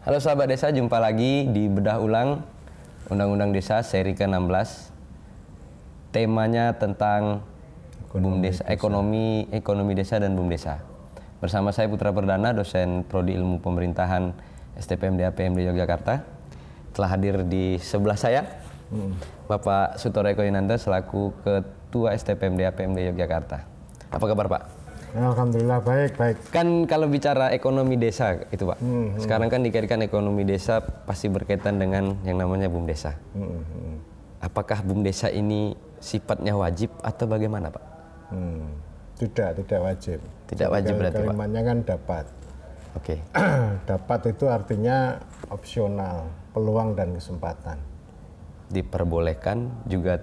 Halo sahabat desa, jumpa lagi di Bedah Ulang Undang-Undang Desa seri ke-16. Temanya tentang ekonomi desa dan BUM desa. Bersama saya Putra Perdana, dosen Prodi Ilmu Pemerintahan STPMD APMD Yogyakarta. Telah hadir di sebelah saya Bapak Sutoro Eko Yunanto selaku Ketua STPMD APMD Yogyakarta. Apa kabar Pak? Alhamdulillah baik. Kan kalau bicara ekonomi desa itu Pak, sekarang kan dikaitkan ekonomi desa pasti berkaitan dengan yang namanya BUM desa. Apakah BUM desa ini sifatnya wajib atau bagaimana Pak? Tidak wajib. Tidak wajib berarti Pak? Kalimatnya kan dapat. Oke. Dapat itu artinya opsional, peluang dan kesempatan. Diperbolehkan juga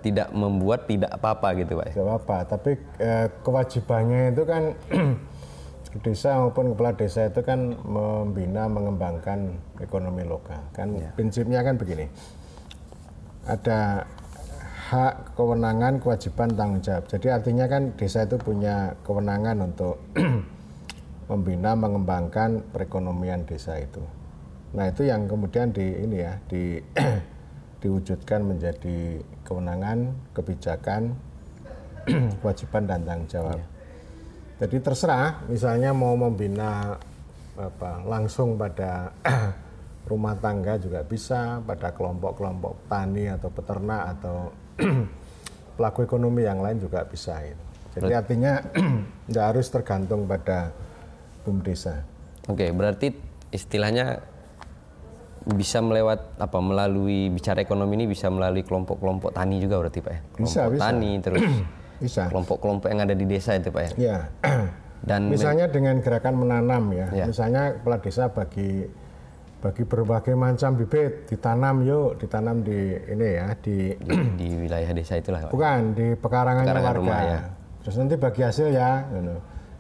tidak membuat tidak apa-apa gitu Pak? Tidak apa-apa, tapi kewajibannya itu kan desa maupun kepala desa itu kan membina, mengembangkan ekonomi lokal. Kan prinsipnya kan begini, ada hak, kewenangan, kewajiban, tanggung jawab. Jadi artinya kan desa itu punya kewenangan untuk membina, mengembangkan perekonomian desa itu. Nah itu yang kemudian diwujudkan menjadi kewenangan, kebijakan, kewajiban dan tanggung jawab. Jadi terserah, misalnya mau membina langsung pada rumah tangga juga bisa, pada kelompok-kelompok petani atau peternak atau pelaku ekonomi yang lain juga bisa. Jadi artinya tidak harus tergantung pada BUM desa. Oke, berarti istilahnya bisa melalui bicara ekonomi ini bisa melalui kelompok-kelompok tani juga berarti Pak ya? Kelompok tani terus bisa. Kelompok-kelompok yang ada di desa itu Pak ya? Iya. Dan misalnya dengan gerakan menanam ya. Misalnya kepala desa bagi berbagai macam bibit ditanam di ini ya di wilayah desa itulah Pak. Bukan di pekarangannya warga. Rumah, ya. Terus nanti bagi hasil ya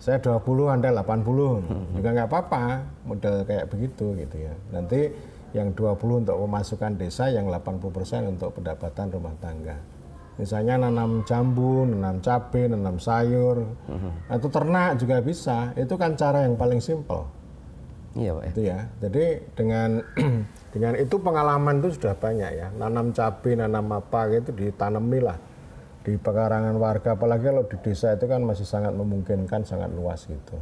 saya 20, Anda 80. Juga nggak apa-apa model kayak begitu gitu ya. Nanti yang 20 untuk pemasukan desa, yang 80% untuk pendapatan rumah tangga. Misalnya nanam jambu, nanam cabai, nanam sayur, atau ternak juga bisa. Itu kan cara yang paling simpel. Iya Pak. Itu ya. Jadi dengan itu pengalaman itu sudah banyak ya. Nanam cabai, nanam apa gitu ditanami lah di pekarangan warga. Apalagi kalau di desa itu kan masih sangat memungkinkan, sangat luas gitu.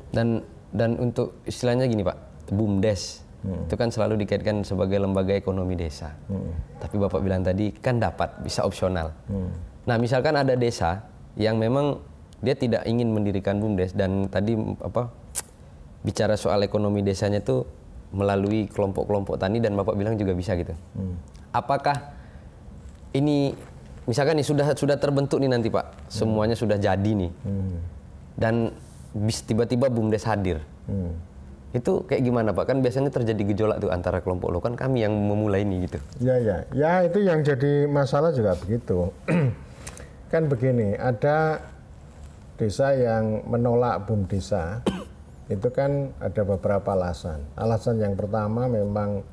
Dan untuk istilahnya gini Pak, BUMDes. Itu kan selalu dikaitkan sebagai lembaga ekonomi desa. Tapi Bapak bilang tadi kan dapat, bisa opsional. Nah misalkan ada desa yang memang dia tidak ingin mendirikan BUMDes dan tadi bicara soal ekonomi desanya itu melalui kelompok-kelompok tani dan Bapak bilang juga bisa gitu. Apakah ini misalkan nih sudah terbentuk nih nanti Pak, semuanya sudah jadi nih. Dan tiba-tiba BUMDes hadir. Itu kayak gimana Pak? Kan biasanya terjadi gejolak tuh antara kelompok lo, kan kami yang memulai ini gitu. Ya itu yang jadi masalah juga begitu. Kan begini, ada desa yang menolak BUM desa, itu kan ada beberapa alasan. Alasan yang pertama memang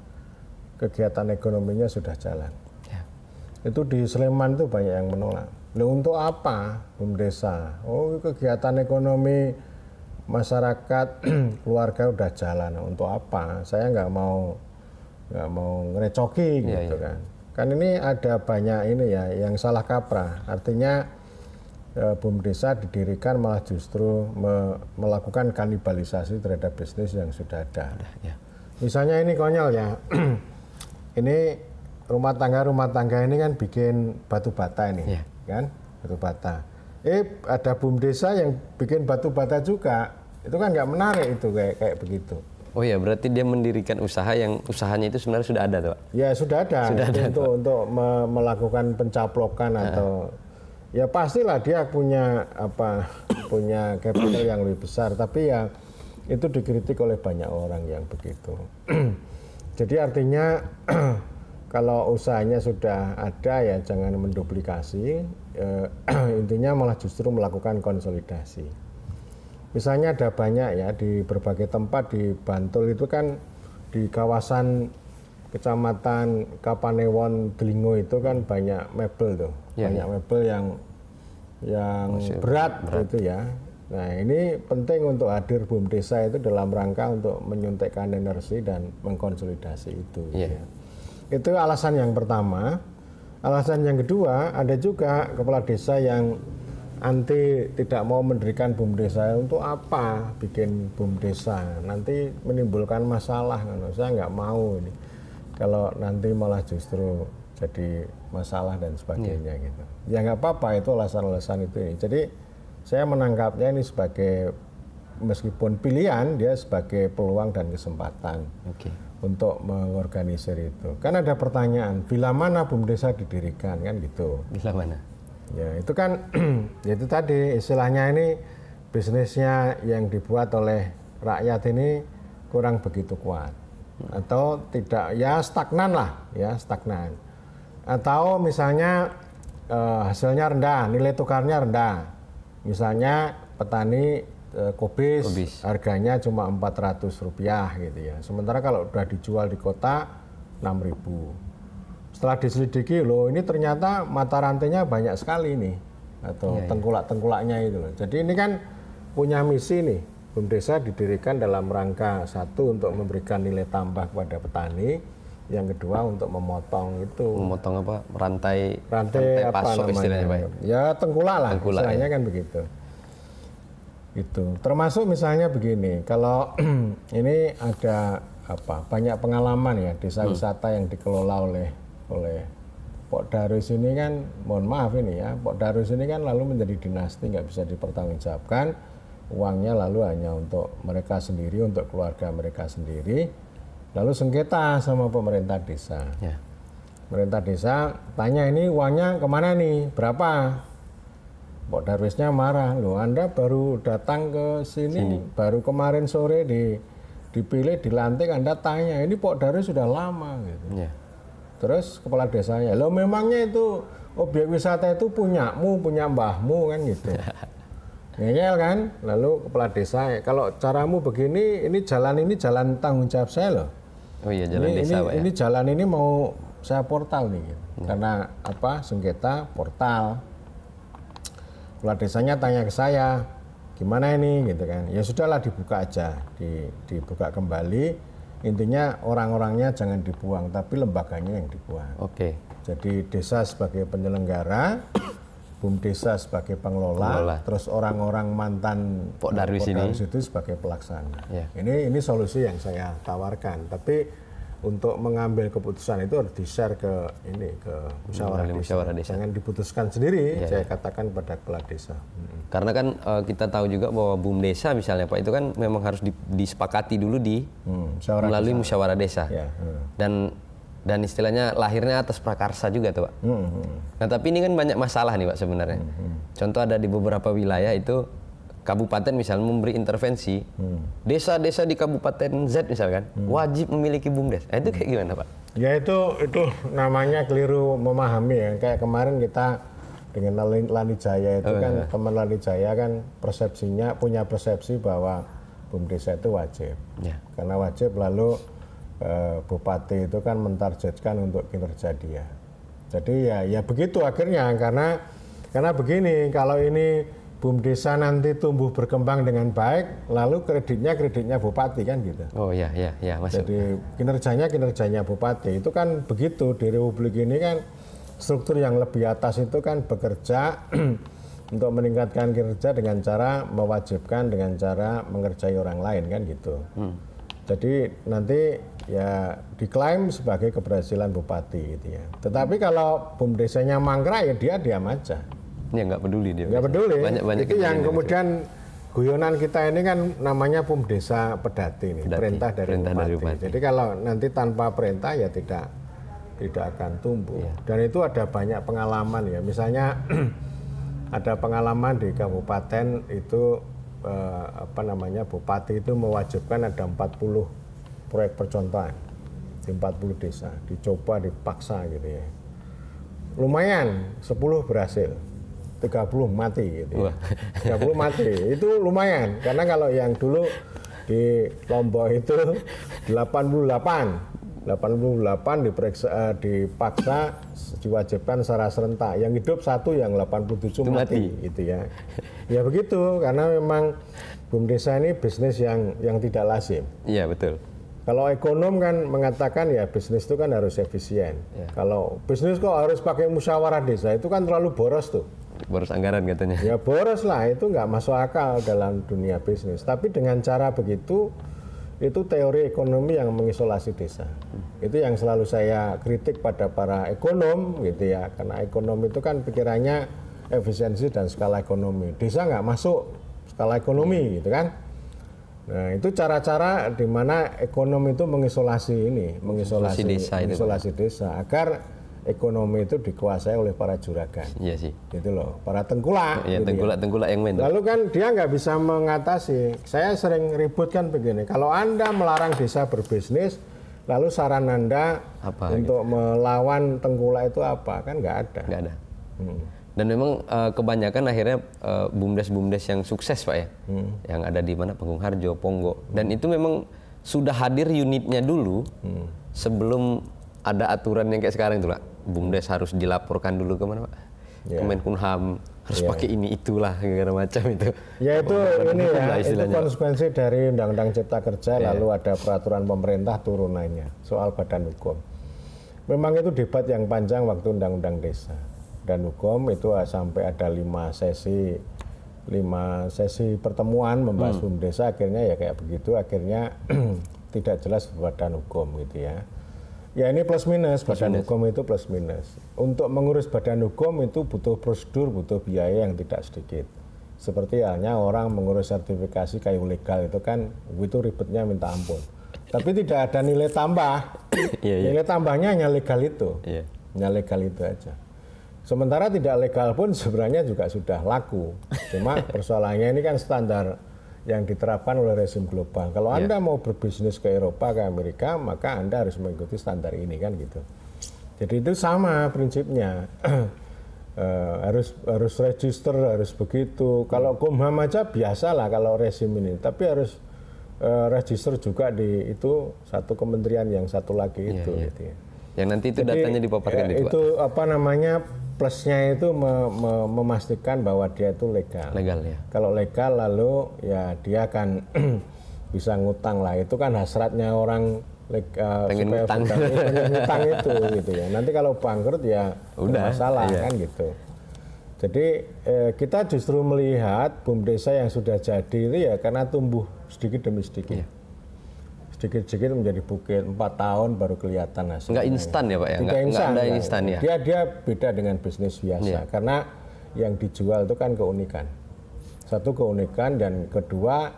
kegiatan ekonominya sudah jalan. Itu di Sleman itu banyak yang menolak. Loh untuk apa BUM desa? Oh kegiatan ekonomi masyarakat keluarga udah jalan, untuk apa? Saya nggak mau ngerecoki gitu kan. Kan ini ada banyak ini ya yang salah kaprah. Artinya BUM desa didirikan malah justru melakukan kanibalisasi terhadap bisnis yang sudah ada. Misalnya ini konyol ya. Ini rumah tangga ini kan bikin batu bata ini, kan? Batu bata. Ada BUM desa yang bikin batu bata juga. Itu kan nggak menarik itu kayak begitu. Oh ya, berarti dia mendirikan usaha yang usahanya itu sebenarnya sudah ada tuh Pak? Ya sudah ada. Untuk melakukan pencaplokan atau ya pastilah dia punya capital yang lebih besar. Tapi ya itu dikritik oleh banyak orang yang begitu. Jadi artinya kalau usahanya sudah ada ya jangan menduplikasi. Intinya malah justru melakukan konsolidasi. Misalnya ada banyak ya di berbagai tempat di Bantul itu kan di kawasan Kecamatan Kapanewon Delingo itu kan banyak mebel tuh, banyak mebel yang berat itu ya. Nah ini penting untuk hadir BUMDesa itu dalam rangka untuk menyuntikkan energi dan mengkonsolidasi itu. Ya. Itu alasan yang pertama. Alasan yang kedua, ada juga kepala desa yang anti, tidak mau mendirikan BUMDesa. Untuk apa bikin BUMDesa? Nanti menimbulkan masalah. Saya nggak mau ini. Kalau nanti malah justru jadi masalah dan sebagainya gitu. Ya nggak apa-apa, itu alasan-alasan itu. Jadi saya menangkapnya ini sebagai, meskipun pilihan, dia sebagai peluang dan kesempatan untuk mengorganisir itu. Kan ada pertanyaan, bila mana BUMDesa didirikan, kan gitu. Bila mana? Ya itu kan, ya itu tadi istilahnya ini bisnisnya yang dibuat oleh rakyat ini kurang begitu kuat. Atau tidak, ya stagnan lah, ya stagnan. Atau misalnya hasilnya rendah, nilai tukarnya rendah. Misalnya petani kubis harganya cuma Rp400 gitu ya. Sementara kalau udah dijual di kota 6.000. Setelah diselidiki, loh ini ternyata mata rantainya banyak sekali nih, atau tengkulak-tengkulaknya itu loh. Jadi ini kan punya misi nih, BUMDesa didirikan dalam rangka satu untuk memberikan nilai tambah kepada petani, yang kedua untuk memotong itu. Memotong apa? Rantai apa pasok istilahnya, Pak. Ya tengkulak lah, istilahnya ya. kan begitu. Itu termasuk misalnya begini, kalau ini ada banyak pengalaman ya desa wisata yang dikelola oleh Pok Darwis ini kan, mohon maaf ini ya, Pok Darwis ini kan lalu menjadi dinasti, nggak bisa dipertanggungjawabkan, uangnya lalu hanya untuk mereka sendiri, untuk keluarga mereka sendiri, lalu sengketa sama pemerintah desa. Pemerintah desa tanya, ini uangnya kemana nih, berapa? Pok Darwisnya marah, loh Anda baru datang ke sini. Baru kemarin sore dipilih, dilantik, Anda tanya, ini Pok Darwis sudah lama gitu. Terus kepala desanya, loh memangnya itu objek wisata itu punyamu, punya mbahmu kan gitu. Ngeyel kan, lalu kepala desa, kalau caramu begini, ini jalan tanggung jawab saya loh. Oh iya, jalan desa Pak ya. Ini jalan ini mau saya portal nih gitu. Karena sengketa portal. Kepala desanya tanya ke saya, gimana ini gitu kan. Ya sudahlah, dibuka aja, dibuka kembali. Intinya orang-orangnya jangan dibuang, tapi lembaganya yang dibuang. Jadi desa sebagai penyelenggara, BUMDesa sebagai pengelola, terus orang-orang mantan Pok Darwis itu sebagai pelaksana. Ini solusi yang saya tawarkan. Tapi untuk mengambil keputusan itu harus di-share ke musyawarah desa. Jangan diputuskan sendiri, saya katakan pada kepala desa. Karena kan kita tahu juga bahwa BUMDesa misalnya Pak, itu kan memang harus disepakati dulu melalui musyawarah desa. Dan istilahnya lahirnya atas prakarsa juga tuh Pak. Nah tapi ini kan banyak masalah nih Pak sebenarnya. Contoh ada di beberapa wilayah itu kabupaten misalnya memberi intervensi, desa-desa di kabupaten Z misalkan wajib memiliki BUMDes. Itu kayak gimana Pak? Ya itu namanya keliru memahami ya. Kayak kemarin kita dengan Lani Jaya itu kan teman Lani Jaya kan punya persepsi bahwa BUMDesa itu wajib. Karena wajib, lalu bupati itu kan mentargetkan untuk kinerja dia. Jadi ya begitu akhirnya, karena begini, kalau ini BUMDesa nanti tumbuh berkembang dengan baik, lalu kreditnya bupati kan gitu. Oh iya masuk. Jadi kinerjanya bupati itu kan begitu. Di Republik ini kan struktur yang lebih atas itu kan bekerja untuk meningkatkan kinerja dengan cara mewajibkan, dengan cara mengerjai orang lain kan gitu. Jadi nanti ya diklaim sebagai keberhasilan bupati gitu ya. Tetapi kalau BUMDesanya mangkrak ya dia diam aja. Ya nggak peduli dia. Nggak peduli. Banyak itu yang kemudian guyonan kita ini kan namanya BUMDesa pedati nih, perintah dari bupati. Jadi kalau nanti tanpa perintah ya tidak akan tumbuh. Dan itu ada banyak pengalaman ya. Misalnya ada pengalaman di kabupaten itu bupati itu mewajibkan ada 40 proyek percontohan di 40 desa, dicoba, dipaksa gitu ya. Lumayan, 10 berhasil, 30 mati gitu ya. 30 mati, itu lumayan. Karena kalau yang dulu di Lombok itu 88 dipaksa, diwajibkan secara serentak. Yang hidup 1, yang 87 mati gitu ya. Ya begitu, karena memang BUMDes ini bisnis yang tidak lazim. Iya betul. Kalau ekonom kan mengatakan ya bisnis itu kan harus efisien. Ya. Kalau bisnis kok harus pakai musyawarah desa, itu kan terlalu boros tuh. Boros anggaran katanya. Ya boros lah, itu nggak masuk akal dalam dunia bisnis. Tapi dengan cara begitu, itu teori ekonomi yang mengisolasi desa. Itu yang selalu saya kritik pada para ekonom gitu ya. Karena ekonom itu kan pikirannya efisiensi dan skala ekonomi. Desa nggak masuk skala ekonomi gitu kan. Nah itu cara-cara di mana ekonomi itu mengisolasi desa agar ekonomi itu dikuasai oleh para juragan. Iya sih. Gitu loh, para tengkulak. Iya, gitu tengkulak yang main. Lalu kan dia nggak bisa mengatasi. Saya sering ribut kan begini, kalau Anda melarang desa berbisnis, lalu saran Anda apa, untuk gitu? Melawan tengkulak itu apa? Kan nggak ada. Nggak ada. Dan memang kebanyakan akhirnya BUMDes yang sukses Pak ya, yang ada di mana Panggung Harjo, Ponggo, dan itu memang sudah hadir unitnya dulu sebelum ada aturan yang kayak sekarang itu Pak. BUMDes harus dilaporkan dulu kemana Pak? Yeah. Kemenkumham harus pakai ini itulah segala macam itu. Ya itu ini ya, itu konsekuensi dari Undang-Undang Cipta Kerja lalu ada peraturan pemerintah turunannya soal badan hukum. Memang itu debat yang panjang waktu Undang-Undang Desa. Dan hukum itu sampai ada 5 sesi pertemuan membahas BUMDes, akhirnya ya kayak begitu, akhirnya tidak jelas badan hukum gitu ya. Ya ini plus minus, badan hukum itu plus minus. Untuk mengurus badan hukum itu butuh prosedur, butuh biaya yang tidak sedikit. Seperti halnya orang mengurus sertifikasi kayu legal itu kan itu ribetnya minta ampun. Tapi tidak ada nilai tambah. Nilai tambahnya hanya legal itu. Hanya legal itu aja. Sementara tidak legal pun sebenarnya juga sudah laku. Cuma persoalannya ini kan standar yang diterapkan oleh rezim global. Kalau Anda mau berbisnis ke Eropa, ke Amerika, maka Anda harus mengikuti standar ini kan gitu. Jadi itu sama prinsipnya. Harus register, harus begitu. Kalau Kumham aja biasalah kalau rezim ini, tapi harus register juga di itu satu kementerian yang satu lagi itu. Gitu ya. Yang nanti itu datanya dipaparkan itu apa namanya, plusnya itu memastikan bahwa dia itu legal. Legal ya. Kalau legal lalu ya dia akan bisa ngutang lah. Itu kan hasratnya orang pengen ngutang itu gitu ya. Nanti kalau bangkrut ya udah masalah kan gitu. Jadi kita justru melihat BUMDes yang sudah jadi itu ya karena tumbuh sedikit demi sedikit. Sedikit-sedikit menjadi bukit, 4 tahun baru kelihatan hasilnya. Nggak instan ya Pak ya? Nggak ada instan ya? Dia beda dengan bisnis biasa, karena yang dijual itu kan keunikan. Satu keunikan, dan kedua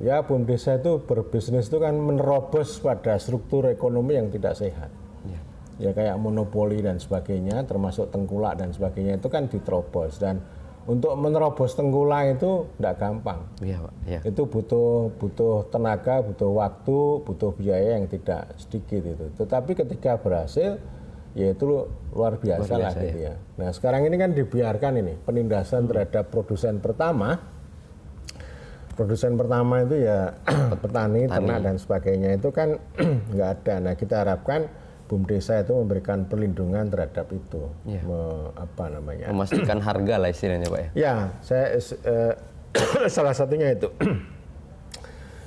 ya BUMDes itu berbisnis itu kan menerobos pada struktur ekonomi yang tidak sehat. Ya kayak monopoli dan sebagainya, termasuk tengkulak dan sebagainya itu kan diterobos, dan untuk menerobos tengkulak itu tidak gampang. Pak. Itu butuh tenaga, butuh waktu, butuh biaya yang tidak sedikit itu. Tetapi ketika berhasil, ya itu luar biasa lah gitu ya. Nah sekarang ini kan dibiarkan ini penindasan terhadap produsen pertama. Produsen pertama itu ya petani, ternak dan sebagainya itu kan nggak ada. Nah kita harapkan BUMDes itu memberikan perlindungan terhadap itu, memastikan harga lah istilahnya Pak ya. Ya, saya salah satunya itu.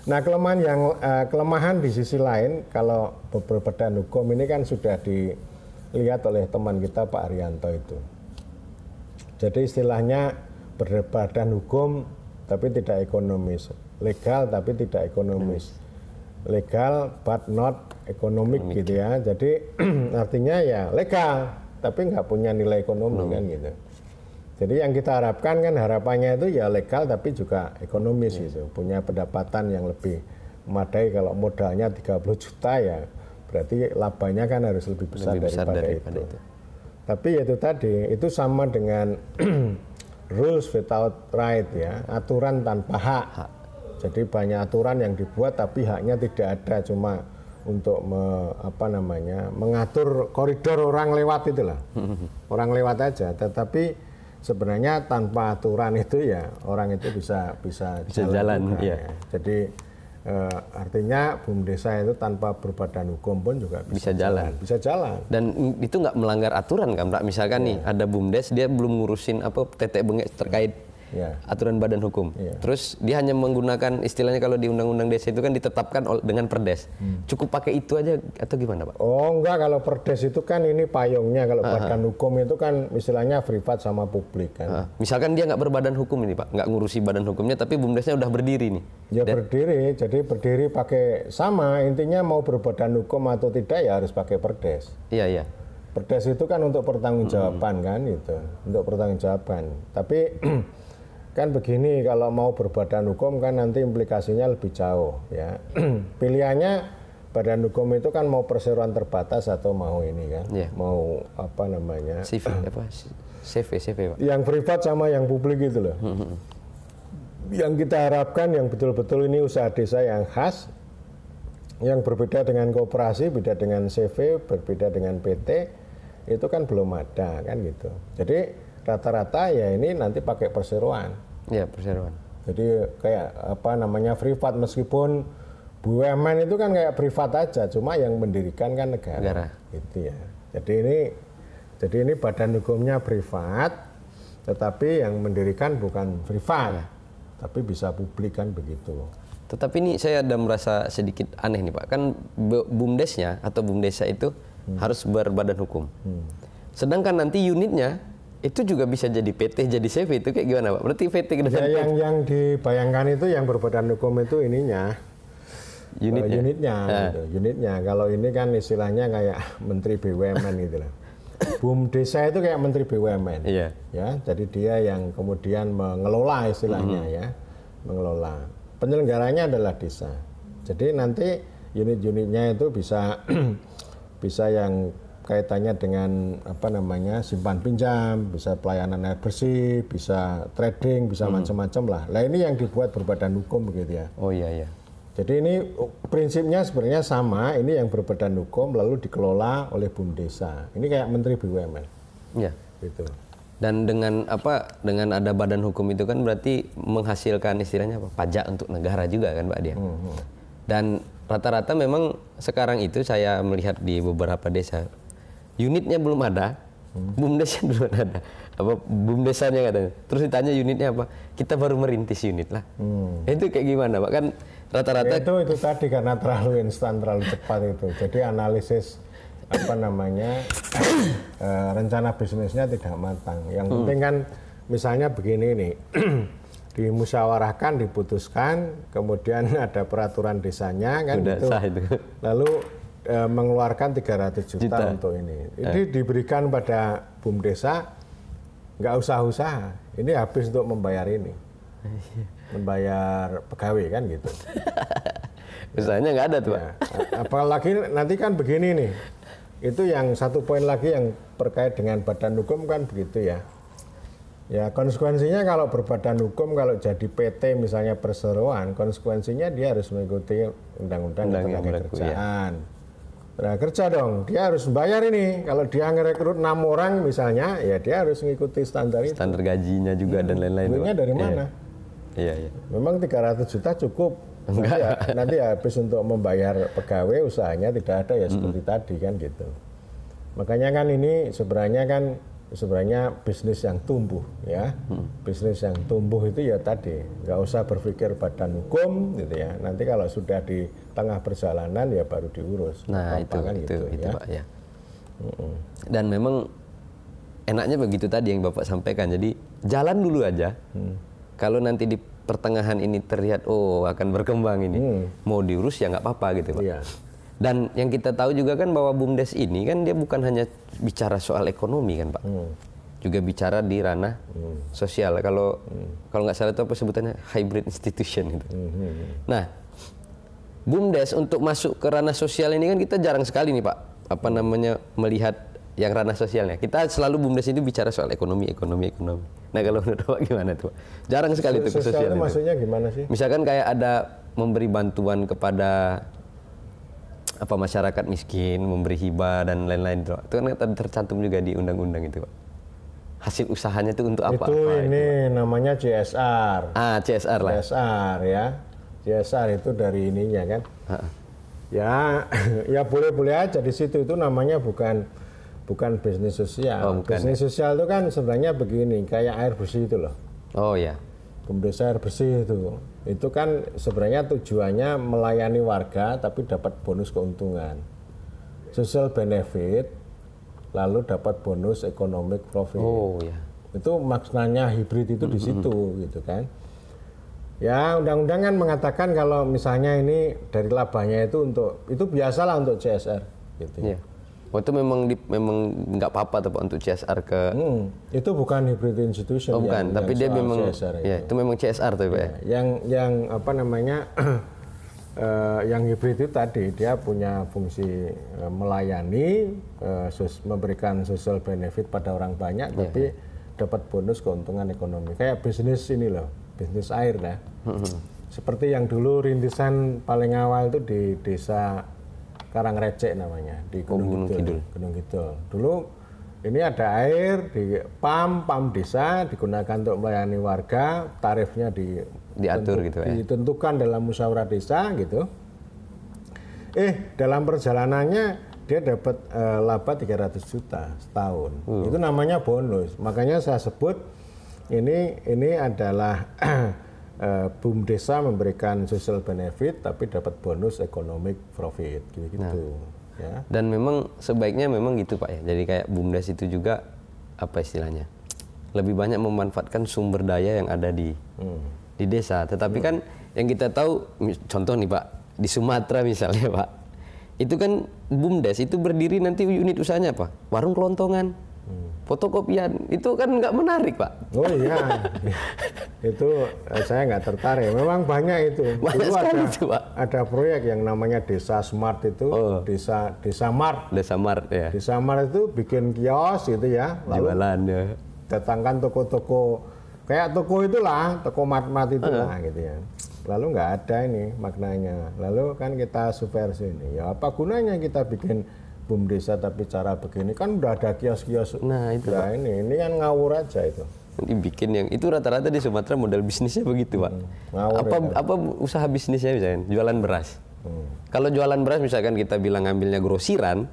Nah kelemahan di sisi lain, kalau berbadan hukum ini kan sudah dilihat oleh teman kita Pak Arianto itu. Jadi istilahnya berbadan hukum tapi tidak ekonomis, legal tapi tidak ekonomis. Legal but not economic gitu ya. Jadi artinya ya legal tapi nggak punya nilai ekonomi kan gitu. Jadi yang kita harapkan kan harapannya itu ya legal tapi juga ekonomis gitu. Punya pendapatan yang lebih memadai. Kalau modalnya 30 juta ya berarti labanya kan harus lebih besar daripada itu. Tapi itu tadi itu sama dengan rules without right ya, aturan tanpa hak. Jadi banyak aturan yang dibuat tapi haknya tidak ada, cuma untuk mengatur koridor orang lewat itulah. Orang lewat aja, tetapi sebenarnya tanpa aturan itu ya orang itu bisa jalan juga, ya. Jadi artinya BUMDes itu tanpa berbadan hukum pun juga bisa jalan. Dan itu nggak melanggar aturan kan Pak? Misalkan nih ada BUMDes dia belum ngurusin tetek bengek terkait aturan badan hukum. Terus dia hanya menggunakan istilahnya kalau di undang-undang desa itu kan ditetapkan dengan perdes. Cukup pakai itu aja atau gimana Pak? Oh enggak, kalau perdes itu kan ini payungnya, kalau badan hukum itu kan istilahnya privat sama publik kan. Misalkan dia nggak berbadan hukum ini Pak, nggak ngurusi badan hukumnya tapi BUMDesnya udah berdiri nih. Ya berdiri, jadi berdiri pakai sama, intinya mau berbadan hukum atau tidak ya harus pakai perdes. Iya. Perdes itu kan untuk pertanggungjawaban kan itu, untuk pertanggungjawaban. Tapi kan begini, kalau mau berbadan hukum kan nanti implikasinya lebih jauh ya. Pilihannya badan hukum itu kan mau perseroan terbatas atau mau ini kan, mau apa namanya? CV Pak. Yang privat sama yang publik itu loh. Yang kita harapkan yang betul-betul ini usaha desa yang khas, yang berbeda dengan koperasi, beda dengan CV, berbeda dengan PT. Itu kan belum ada kan gitu. Jadi rata-rata ya ini nanti pakai perseroan. Iya, perseroan. Jadi kayak apa namanya privat, meskipun BUMN itu kan kayak privat aja, cuma yang mendirikan kan negara. Gitu ya. Jadi ini badan hukumnya privat, tetapi yang mendirikan bukan privat, tapi bisa publik kan begitu. Tetapi ini saya ada merasa sedikit aneh nih Pak. Kan BUMDesnya atau BUMDesa itu harus berbadan hukum. Sedangkan nanti unitnya itu juga bisa jadi PT, jadi CV, itu kayak gimana Pak? Berarti PT ke depan. Ya, yang dibayangkan itu yang berbadan hukum itu ininya. Unitnya. Unitnya. Kalau ini kan istilahnya kayak Menteri BUMN gitu lah. BUMDesa itu kayak Menteri BUMN. Iya. Ya, jadi dia yang kemudian mengelola istilahnya ya. Mengelola. Penyelenggaranya adalah desa. Jadi nanti unit-unitnya itu bisa bisa yang kaitannya dengan apa namanya simpan pinjam, bisa pelayanan air bersih, bisa trading, bisa macam-macam lah. Nah ini yang dibuat berbadan hukum begitu ya. Oh iya. Jadi ini prinsipnya sebenarnya sama, ini yang berbadan hukum lalu dikelola oleh BUMDesa. Ini kayak Menteri BUMN. Iya. Gitu. Dan dengan dengan ada badan hukum itu kan berarti menghasilkan istilahnya pajak untuk negara juga kan Pak dia. Dan rata-rata memang sekarang itu saya melihat di beberapa desa unitnya belum ada, BUMDesnya belum ada, BUMDesanya katanya. Terus ditanya unitnya apa? Kita baru merintis unit lah. Itu kayak gimana Pak? Kan rata-rata itu tadi karena terlalu instan, terlalu cepat itu. Jadi analisis apa namanya rencana bisnisnya tidak matang. Yang penting kan misalnya begini nih. Dimusyawarahkan, diputuskan, kemudian ada peraturan desanya kan itu. Lalu mengeluarkan 300 juta untuk ini. Ini diberikan pada BUMDesa, nggak usah-usaha. Ini habis untuk membayar ini. Membayar pegawai kan gitu. Usahanya nggak ada tuh Pak. Apalagi nanti kan begini nih. Itu yang satu poin lagi yang terkait dengan badan hukum kan begitu ya. Ya konsekuensinya kalau berbadan hukum, kalau jadi PT misalnya perseroan, konsekuensinya dia harus mengikuti undang-undang ketenagakerjaan. Nah kerja dong, dia harus bayar ini. Kalau dia ngerekrut 6 orang misalnya, ya dia harus mengikuti standar itu. Standar gajinya juga dan lain-lain. Duitnya dari mana? Iya. Memang 300 juta cukup. Nanti habis untuk membayar pegawai, usahanya tidak ada ya seperti tadi kan gitu. Makanya kan ini sebenarnya bisnis yang tumbuh ya. Bisnis yang tumbuh itu ya tadi nggak usah berpikir badan hukum gitu ya. Nanti kalau sudah di tengah perjalanan ya baru diurus. Nah itu ya. Pak ya. Dan memang enaknya begitu tadi yang Bapak sampaikan. Jadi jalan dulu aja. Kalau nanti di pertengahan ini terlihat akan berkembang ini, mau diurus ya nggak apa-apa gitu Pak. Iya. Dan yang kita tahu juga kan bahwa BUMDes ini kan dia bukan hanya bicara soal ekonomi kan Pak, juga bicara di ranah sosial. Kalau nggak salah itu apa sebutannya hybrid institution gitu. Nah, BUMDes untuk masuk ke ranah sosial ini kan kita jarang sekali nih Pak, melihat yang ranah sosialnya. Kita selalu BUMDes itu bicara soal ekonomi. Nah kalau menurut Pak gimana tuh Pak? Jarang sekali itu ke sosial. Maksudnya gimana sih? Misalkan kayak ada memberi bantuan kepada masyarakat miskin, memberi hibah dan lain-lain itu kan tercantum juga di undang-undang itu Pak. Hasil usahanya itu untuk apa? Itu namanya CSR. CSR lah. CSR ya. CSR itu dari ininya kan. Ya boleh-boleh aja di situ, itu namanya bukan bisnis sosial. Bisnis sosial itu kan sebenarnya begini, kayak air bersih itu loh. Oh ya. BUMDes air bersih itu kan sebenarnya tujuannya melayani warga tapi dapat bonus keuntungan, social benefit, lalu dapat bonus economic profit. Oh ya. Itu maknanya hibrid itu di situ gitu kan. Ya undang-undang kan mengatakan kalau misalnya ini dari labanya itu biasalah untuk CSR gitu. Ya. Oh, itu memang nggak apa-apa tuh Pak untuk CSR ke. Itu bukan hybrid institution. Oh, bukan, tapi dia memang CSR itu memang CSR tuh Pak. Ya. Yang apa namanya yang hybrid itu tadi dia punya fungsi melayani, memberikan social benefit pada orang banyak, tapi dapat bonus keuntungan ekonomi. Kayak bisnis ini loh, bisnis air lah. Seperti yang dulu rintisan paling awal itu di desa Karangrecek namanya, di Gunung Kidul. Dulu ini ada air di pam desa digunakan untuk melayani warga, tarifnya diatur gitu ya. Ditentukan dalam musyawarah desa gitu. Dalam perjalanannya dia dapat laba 300 juta setahun. Itu namanya bonus. Makanya saya sebut ini adalah BUM desa memberikan social benefit tapi dapat bonus economic profit gitu. Ya. Dan memang sebaiknya memang gitu Pak ya. Jadi kayak BUMDes itu juga apa istilahnya? Lebih banyak memanfaatkan sumber daya yang ada di desa. Tetapi kan yang kita tahu contoh nih Pak, di Sumatera misalnya Pak. Itu kan BUMDes itu berdiri nanti unit usahanya apa? Warung kelontongan. Fotokopian itu kan nggak menarik Pak. Oh iya, itu saya nggak tertarik. Memang banyak itu. Banyak sekali itu Pak. Ada proyek yang namanya Desa Smart itu, Desa Mart. Desa Mart ya. Desa Mart itu bikin kios gitu ya. Jualan ya. Datangkan toko-toko kayak toko itulah, toko mat-mat itulah gitu ya. Lalu nggak ada ini maknanya. Lalu kan kita subversi ini. Ya apa gunanya kita bikin BUM desa tapi cara begini kan udah ada kios-kios. Nah itu nah, ini kan ngawur aja itu. Nanti bikin yang itu rata-rata di Sumatera model bisnisnya begitu Pak. Apa usaha bisnisnya misalnya jualan beras. Kalau jualan beras misalkan kita bilang ngambilnya grosiran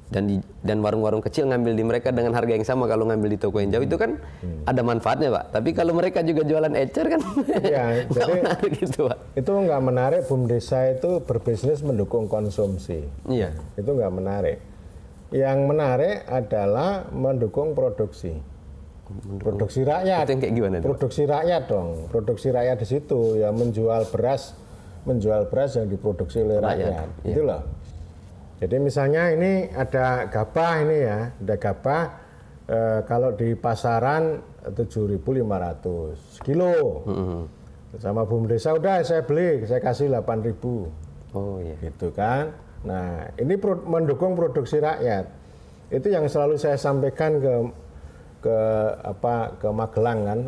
dan warung-warung kecil ngambil di mereka dengan harga yang sama kalau ngambil di toko yang jauh itu kan ada manfaatnya Pak. Tapi kalau mereka juga jualan ecer kan ya, nggak menarik gitu Pak. Itu nggak menarik. BUM desa itu berbisnis mendukung konsumsi. Iya. Itu nggak menarik. Yang menarik adalah mendukung produksi. Produksi rakyat. Itu yang kayak gimana? Produksi rakyat dong. Produksi rakyat di situ ya menjual beras yang diproduksi oleh rakyat. Itu loh. Jadi misalnya ini ada gabah ini ya, ada gabah kalau di pasaran 7.500 kilo. Sama BUM desa udah saya beli, saya kasih 8.000. Oh iya. Gitu kan. Nah, ini mendukung produksi rakyat. Itu yang selalu saya sampaikan ke Magelang kan,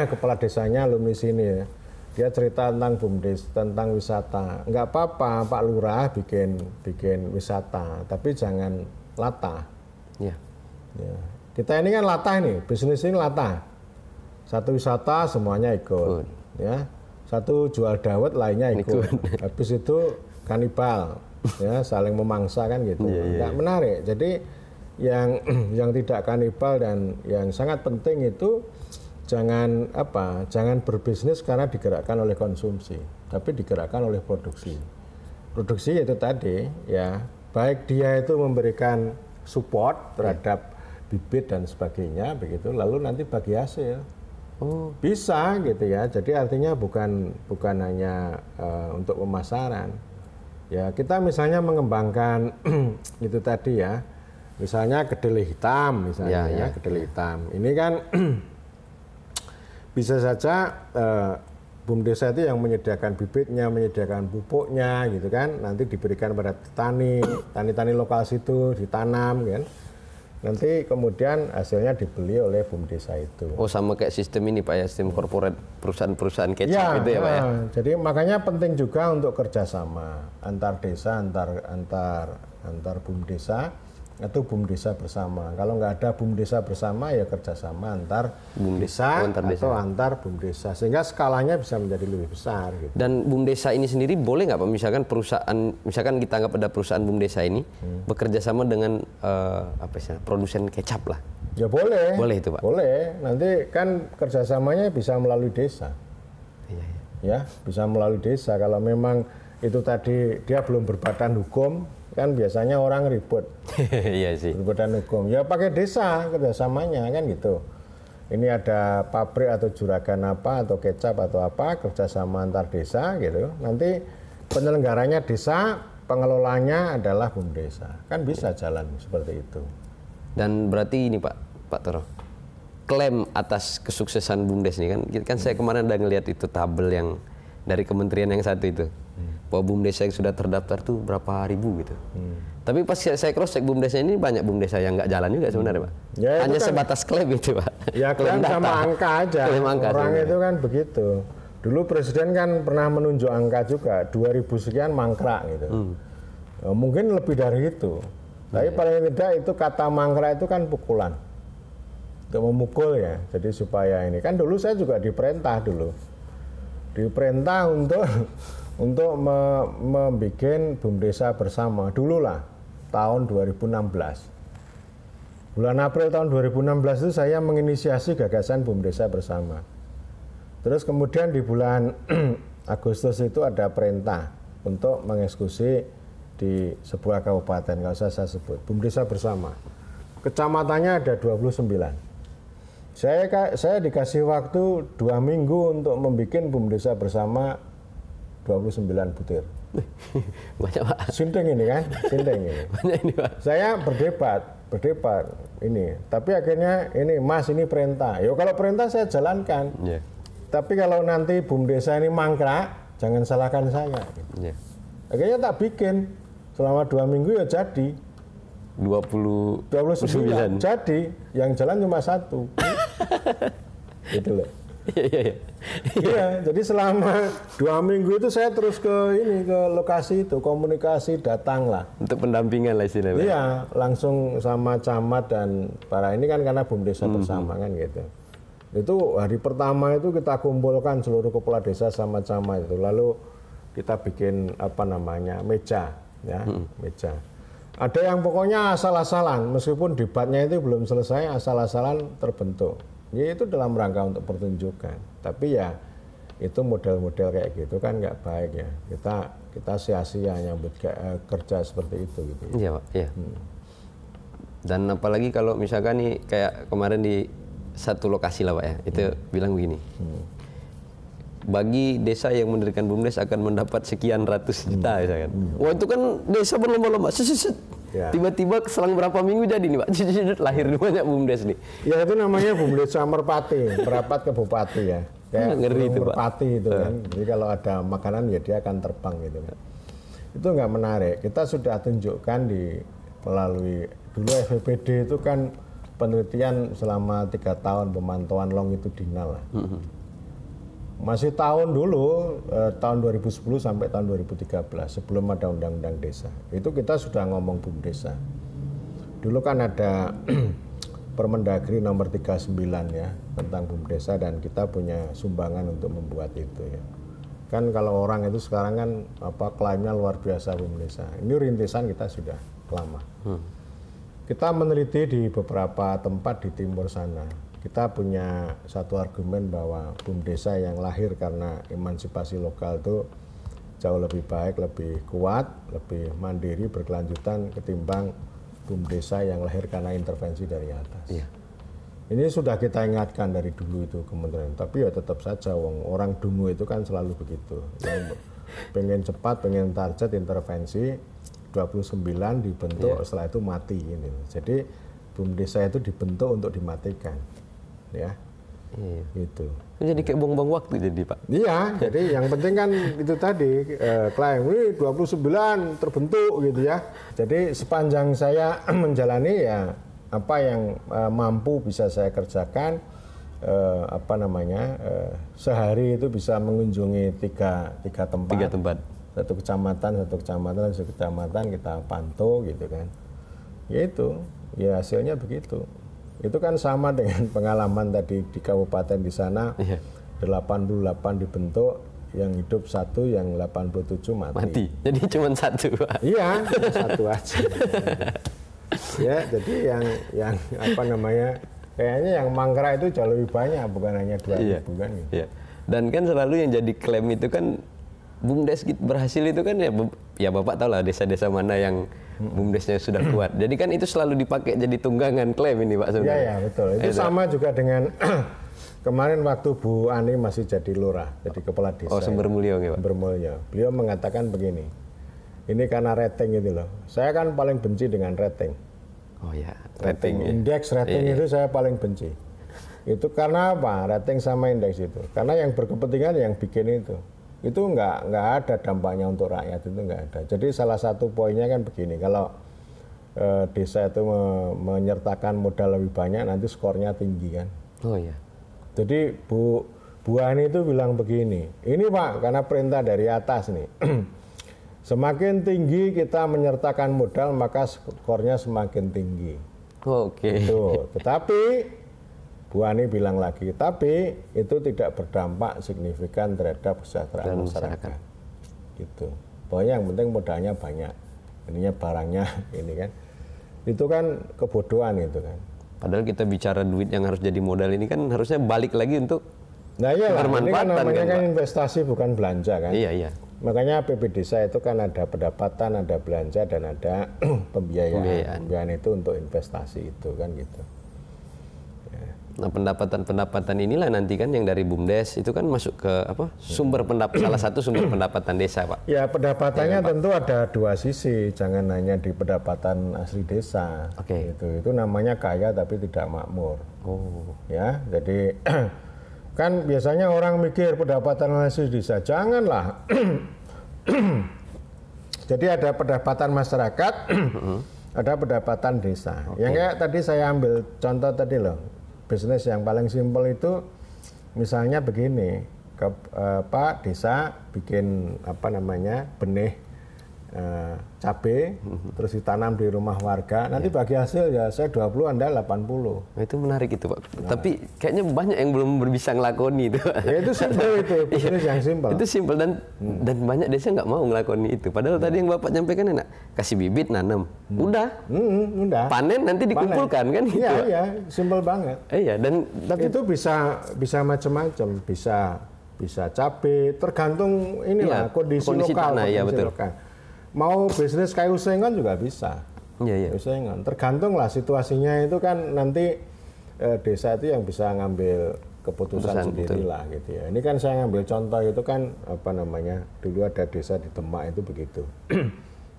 kepala desanya alumni sini ya. Dia cerita tentang BUMDes, tentang wisata. Enggak apa-apa Pak Lurah bikin wisata, tapi jangan latah. Ya. Ya. Kita ini kan latah nih, bisnis ini latah. Satu wisata semuanya ikut. Ya. Satu jual dawet lainnya ikut. Habis itu kanibal, ya saling memangsa kan gitu. Enggak menarik. Jadi yang tidak kanibal dan yang sangat penting itu jangan berbisnis karena digerakkan oleh konsumsi, tapi digerakkan oleh produksi. Produksi itu tadi ya, baik dia itu memberikan support terhadap bibit dan sebagainya begitu, lalu nanti bagi hasil. Bisa gitu ya. Jadi artinya bukan hanya untuk pemasaran. Ya, kita misalnya mengembangkan itu tadi ya. Misalnya kedelai hitam misalnya kedelai hitam. Ini kan bisa saja BUM desa itu yang menyediakan bibitnya, menyediakan pupuknya gitu kan, nanti diberikan pada tani lokal situ, ditanam kan. Nanti kemudian hasilnya dibeli oleh BUM desa itu. Oh sama kayak sistem ini Pak ya, sistem korporat perusahaan-perusahaan kecap itu ya Pak ya. Jadi makanya penting juga untuk kerjasama antar desa, antar BUM desa atau BUMDesa bersama. Kalau nggak ada BUMDesa bersama ya kerjasama antar BUMDesa atau antar BUMDesa, sehingga skalanya bisa menjadi lebih besar. Gitu. Dan BUMDesa ini sendiri boleh nggak Pak, misalkan perusahaan, misalkan kita anggap ada perusahaan BUMDesa ini bekerja sama dengan produsen kecap lah. Ya boleh. Boleh itu Pak. Boleh. Nanti kan kerjasamanya bisa melalui desa. Ya bisa melalui desa. Kalau memang itu tadi dia belum berbadan hukum, kan biasanya orang ribut. Iya sih. Berbadan hukum. Ya pakai desa kerjasamanya kan gitu. Ini ada pabrik atau juragan apa atau kecap atau apa, kerjasama antar desa gitu. Nanti penyelenggaranya desa, pengelolanya adalah BUMDesa. Kan bisa jalan seperti itu. Dan berarti ini Pak Toro, klaim atas kesuksesan BUMDes ini kan saya kemarin udah ngelihat itu tabel yang dari kementerian yang satu itu. Bahwa BUMDesa yang sudah terdaftar tuh berapa ribu gitu. Tapi pas saya cross check BUMDesa ini banyak BUMDesa yang nggak jalan juga sebenarnya Pak. Ya, hanya kan, sebatas klaim itu Pak. Ya klaim sama angka aja. Angka orang sebenarnya. itu kan begitu. Dulu Presiden kan pernah menunjuk angka juga, 2000 sekian mangkrak gitu. Mungkin lebih dari itu. Tapi paling tidak itu kata mangkrak itu kan pukulan. Untuk memukul ya. Jadi supaya ini. Kan dulu saya juga diperintah dulu. Diperintah untuk membuat BUMDesa bersama. Dulu lah, tahun 2016. Bulan April tahun 2016 itu saya menginisiasi gagasan BUMDesa bersama. Terus kemudian di bulan Agustus itu ada perintah untuk mengeksekusi di sebuah kabupaten, nggak usah saya sebut, BUMDesa bersama. Kecamatannya ada 29. Saya dikasih waktu 2 minggu untuk membuat BUMDesa bersama 29 butir. Banyak Pak. Sinting ini kan, sinting ini. Banyak ini Pak. Saya berdebat ini. Tapi akhirnya ini, Mas ini perintah. Yo kalau perintah saya jalankan. Yeah. Tapi kalau nanti BUMDesa ini mangkrak, jangan salahkan saya. Yeah. Akhirnya tak bikin. Selama 2 minggu ya jadi. 29 jadi, yang jalan cuma 1. Gitu loh. Iya, jadi selama 2 minggu itu saya terus ke lokasi itu, komunikasi, datang lah. Untuk pendampingan lah istilahnya. Iya, langsung sama camat dan para ini kan karena BUMDesa bersama kan gitu. Itu hari pertama itu kita kumpulkan seluruh kepala desa sama camat itu, lalu kita bikin meja, ya, meja. Ada yang pokoknya asal-asalan, meskipun debatnya itu belum selesai, asal-asalan terbentuk. Ya itu dalam rangka untuk pertunjukan. Tapi ya itu model-model kayak gitu kan nggak baik ya. Kita sia-sia nyambut kerja seperti itu gitu. Iya Pak, iya. Dan apalagi kalau misalkan nih kayak kemarin di satu lokasi lah Pak ya, itu bilang begini. Bagi desa yang mendirikan BUMDes akan mendapat sekian ratus juta misalkan. Wah itu kan desa berlomba-lomba. Ya. Tiba-tiba selang berapa minggu jadi nih Pak, lahir banyak BUMDes nih. Ya itu namanya BUMDesa Merpati, merapat ke bupati ya. Kayak ngeri itu Pak. Merpati itu kan. Jadi kalau ada makanan ya dia akan terbang gitu kan. Itu nggak menarik. Kita sudah tunjukkan melalui dulu FVPD itu kan penelitian selama 3 tahun pemantauan longitudinal lah. Masih tahun dulu, tahun 2010 sampai tahun 2013, sebelum ada Undang-Undang Desa. Itu kita sudah ngomong BUMDesa. Dulu kan ada Permendagri nomor 39 ya, tentang BUMDesa, dan kita punya sumbangan untuk membuat itu ya. Kan kalau orang itu sekarang kan klaimnya luar biasa BUMDesa. Ini rintisan kita sudah lama. Kita meneliti di beberapa tempat di timur sana. Kita punya satu argumen bahwa BUMDesa yang lahir karena emansipasi lokal itu jauh lebih baik, lebih kuat, lebih mandiri, berkelanjutan ketimbang BUMDesa yang lahir karena intervensi dari atas. Iya. Ini sudah kita ingatkan dari dulu itu kementerian, tapi ya tetap saja orang dungu itu kan selalu begitu. Yang pengen cepat, pengen target intervensi, 29 dibentuk, setelah itu mati. Ini. Jadi BUMDesa itu dibentuk untuk dimatikan. Ya, itu. Jadi kayak buang-buang waktu jadi Pak. Iya, jadi yang penting kan itu tadi klaim ini 29 terbentuk gitu ya. Jadi sepanjang saya menjalani ya apa yang mampu bisa saya kerjakan, sehari itu bisa mengunjungi tiga tempat. 3 tempat. Satu kecamatan kita pantau gitu kan. Ya itu, ya hasilnya begitu. Itu kan sama dengan pengalaman tadi di kabupaten di sana, 88 dibentuk, yang hidup 1, yang 87 mati. Jadi cuma 1. Iya, cuma 1 aja. Ya, jadi yang apa namanya, kayaknya yang mangkrak itu jauh lebih banyak, bukan hanya 2.000 kan. Gitu. Iya. Dan kan selalu yang jadi klaim itu kan BUMDes berhasil itu kan ya Bapak tahu lah desa-desa mana yang BUMDesnya sudah kuat. Jadi kan itu selalu dipakai jadi tunggangan klaim ini Pak sebenarnya. Iya, betul. Itu sama juga dengan kemarin waktu Bu Ani masih jadi lurah, jadi kepala desa. Oh, Sumbermulyo ya, Pak. Sumbermulyo. Beliau mengatakan begini, ini karena rating itu loh. Saya kan paling benci dengan rating. Oh ya, rating. Indeks rating itu saya paling benci. Itu karena apa? Rating sama indeks itu. Karena yang berkepentingan yang bikin itu. Itu nggak ada dampaknya untuk rakyat, itu nggak ada. Jadi salah satu poinnya kan begini, kalau desa itu menyertakan modal lebih banyak, nanti skornya tinggi kan. Oh iya. Jadi Bu Ani itu bilang begini, ini Pak, karena perintah dari atas nih, semakin tinggi kita menyertakan modal, maka skornya semakin tinggi. Oke. Itu. Tetapi Bu Ani bilang lagi, tapi itu tidak berdampak signifikan terhadap kesejahteraan masyarakat. Gitu. Pokoknya yang penting modalnya banyak, ininya barangnya ini kan. Itu kan kebodohan itu kan. Padahal kita bicara duit yang harus jadi modal ini kan harusnya balik lagi untuk ini kan namanya kan investasi bukan belanja kan. Iya. Makanya PP Desa itu kan ada pendapatan, ada belanja, dan ada pembiayaan. Pembiayaan itu untuk investasi itu kan gitu. Nah, pendapatan inilah nanti kan yang dari BUMDes itu kan masuk ke apa? Salah satu sumber pendapatan desa, Pak. Ya, pendapatannya tentu ada 2 sisi, jangan hanya di pendapatan asli desa. Oke. Itu namanya kaya tapi tidak makmur. Oh. Ya, jadi kan biasanya orang mikir pendapatan asli desa, janganlah. Jadi ada pendapatan masyarakat, ada pendapatan desa. Yang kayak tadi saya ambil contoh tadi loh. Bisnis yang paling simpel itu misalnya begini, Pak Desa bikin apa namanya benih cabai, terus ditanam di rumah warga, nanti bagi hasil ya saya 20, Anda 80. Nah, itu menarik itu Pak. Tapi kayaknya banyak yang belum bisa ngelakoni itu. Ya itu simpel itu, bisnis yang simpel. Itu simpel dan banyak desa nggak mau ngelakoni itu. Padahal tadi yang Bapak nyampaikan enak, kasih bibit nanam, udah, panen nanti dikumpulkan kan? Iya, simpel banget. Iya, dan tapi itu bisa macam-macam, bisa cabai, tergantung inilah kondisi lokal, tanah, kondisi lokal. Mau bisnis kayu sengon juga bisa. Iya. Sengon. Tergantung lah situasinya itu kan nanti desa itu yang bisa ngambil keputusan sendiri lah gitu ya. Ini kan saya ngambil contoh itu kan apa namanya, dulu ada desa di Demak itu begitu.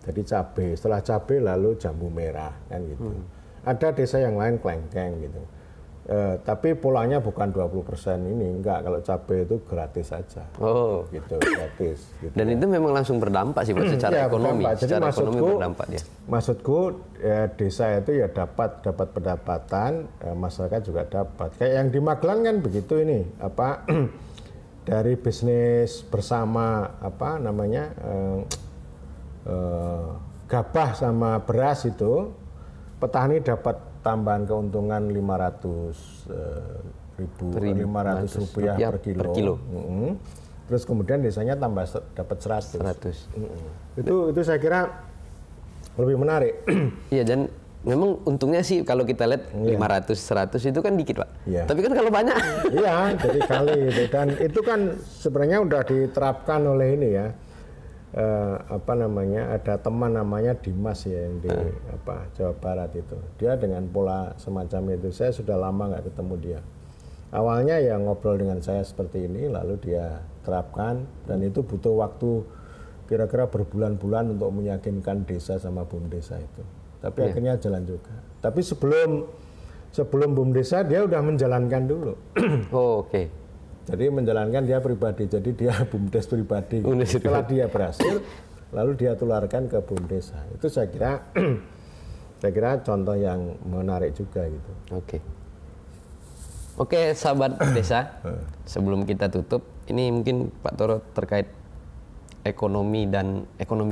Jadi cabai, setelah cabai lalu jambu merah kan gitu. Ada desa yang lain klengkeng gitu. Tapi polanya bukan 20% ini, enggak, kalau cabai itu gratis saja. Oh, gitu, gratis. Gitu. Dan itu memang langsung berdampak sih Pak secara ekonomi. Jadi secara ekonomi berdampak dia. Maksudku desa itu ya dapat pendapatan, masyarakat juga dapat. Kayak yang di Magelang kan begitu ini, apa dari bisnis bersama apa namanya gabah sama beras itu, petani dapat tambahan keuntungan 500 rupiah per kilo. Terus kemudian desanya dapat 100. Itu saya kira lebih menarik. Iya, dan memang untungnya sih kalau kita lihat 500 100 itu kan dikit Pak. Ya. Tapi kan kalau banyak. Iya, jadi kali itu, dan itu kan sebenarnya udah diterapkan oleh ini ya. Apa namanya, ada teman namanya Dimas ya yang di Jawa Barat itu, dia dengan pola semacam itu. Saya sudah lama nggak ketemu dia. Awalnya ya ngobrol dengan saya seperti ini, lalu dia terapkan, dan itu butuh waktu kira-kira berbulan-bulan untuk meyakinkan desa sama BUMDesa itu. Tapi akhirnya jalan juga. Tapi sebelum BUMDesa dia udah menjalankan dulu. Oh, oke. Jadi menjalankan dia pribadi, jadi dia BUMDes pribadi. Setelah dia berhasil, lalu dia tularkan ke BUMDesa. Itu saya kira contoh yang menarik juga gitu. Oke, sahabat desa, sebelum kita tutup, ini mungkin Pak Toro terkait ekonomi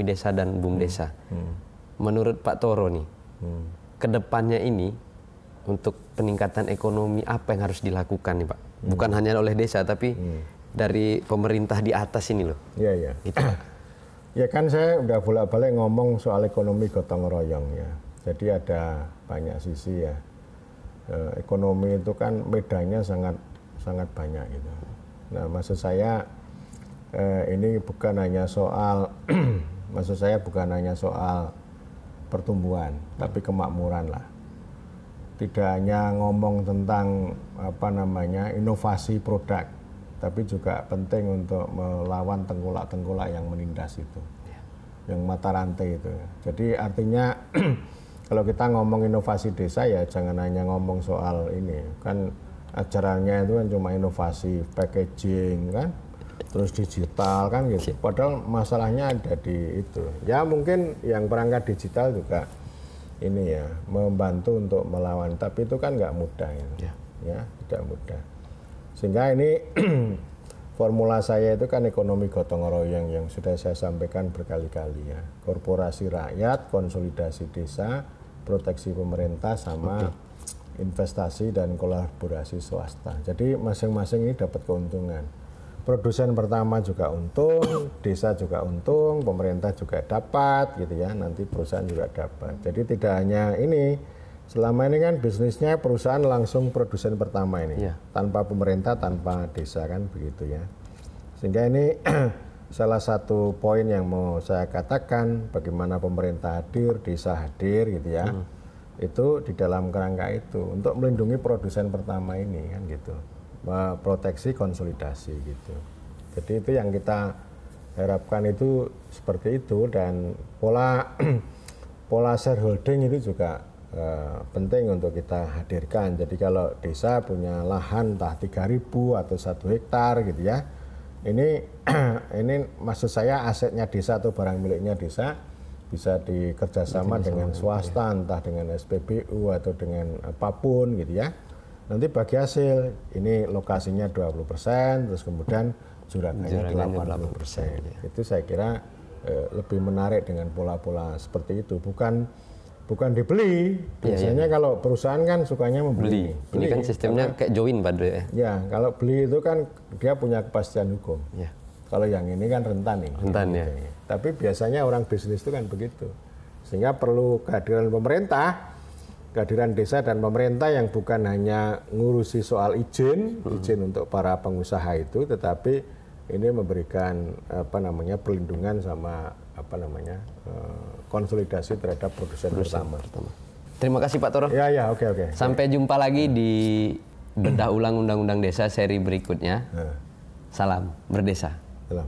desa dan BUMDesa. Menurut Pak Toro nih, kedepannya ini untuk peningkatan ekonomi apa yang harus dilakukan nih Pak? Bukan hanya oleh desa tapi dari pemerintah di atas ini loh. Iya, iya. Gitu. Ya kan saya udah bolak-balik ngomong soal ekonomi gotong royong ya. Jadi ada banyak sisi ya. Ekonomi itu kan medannya sangat banyak gitu. Nah, maksud saya ini bukan hanya soal maksud saya bukan hanya soal pertumbuhan, tapi kemakmuran lah. Tidak hanya ngomong tentang inovasi produk, tapi juga penting untuk melawan tengkulak-tengkulak yang menindas itu, yang mata rantai itu. Jadi artinya kalau kita ngomong inovasi desa ya jangan hanya ngomong soal ini, kan ajarannya itu kan cuma inovasi packaging kan, terus digital kan gitu. Padahal masalahnya ada di itu. Ya mungkin yang perangkat digital juga ini ya membantu untuk melawan, tapi itu kan nggak mudah ya, tidak mudah. Sehingga ini formula saya itu kan ekonomi gotong royong yang sudah saya sampaikan berkali-kali ya. Korporasi rakyat, konsolidasi desa, proteksi pemerintah sama investasi dan kolaborasi swasta. Jadi masing-masing ini dapat keuntungan. Produsen pertama juga untung, desa juga untung, pemerintah juga dapat gitu ya, nanti perusahaan juga dapat. Jadi tidak hanya ini, selama ini kan bisnisnya perusahaan langsung produsen pertama ini, tanpa pemerintah, tanpa desa kan begitu ya. Sehingga ini salah satu poin yang mau saya katakan, bagaimana pemerintah hadir, desa hadir gitu ya. Itu di dalam kerangka itu, untuk melindungi produsen pertama ini kan gitu. Proteksi konsolidasi gitu. Jadi itu yang kita harapkan itu seperti itu, dan pola shareholding itu juga penting untuk kita hadirkan. Jadi kalau desa punya lahan entah 3.000 atau 1 hektar gitu ya, ini maksud saya asetnya desa atau barang miliknya desa bisa dikerjasama dengan swasta, entah dengan SPBU atau dengan apapun gitu ya. Nanti bagi hasil, ini lokasinya 20%, terus kemudian juragannya 80%. Itu saya kira lebih menarik dengan pola-pola seperti itu. Bukan dibeli, biasanya kalau perusahaan kan sukanya membeli. Ini kan sistemnya kayak join Pak Dre ya? Ya, kalau beli itu kan dia punya kepastian hukum. Ya. Kalau yang ini kan rentan nih. Rentan ya. Tapi biasanya orang bisnis itu kan begitu. Sehingga perlu kehadiran pemerintah, kehadiran desa dan pemerintah yang bukan hanya ngurusi soal izin untuk para pengusaha itu, tetapi ini memberikan perlindungan sama konsolidasi terhadap produsen pertama. Terima kasih Pak Toro. Ya, oke. Sampai jumpa lagi di bedah ulang Undang-Undang Desa seri berikutnya. Salam berdesa. Salam.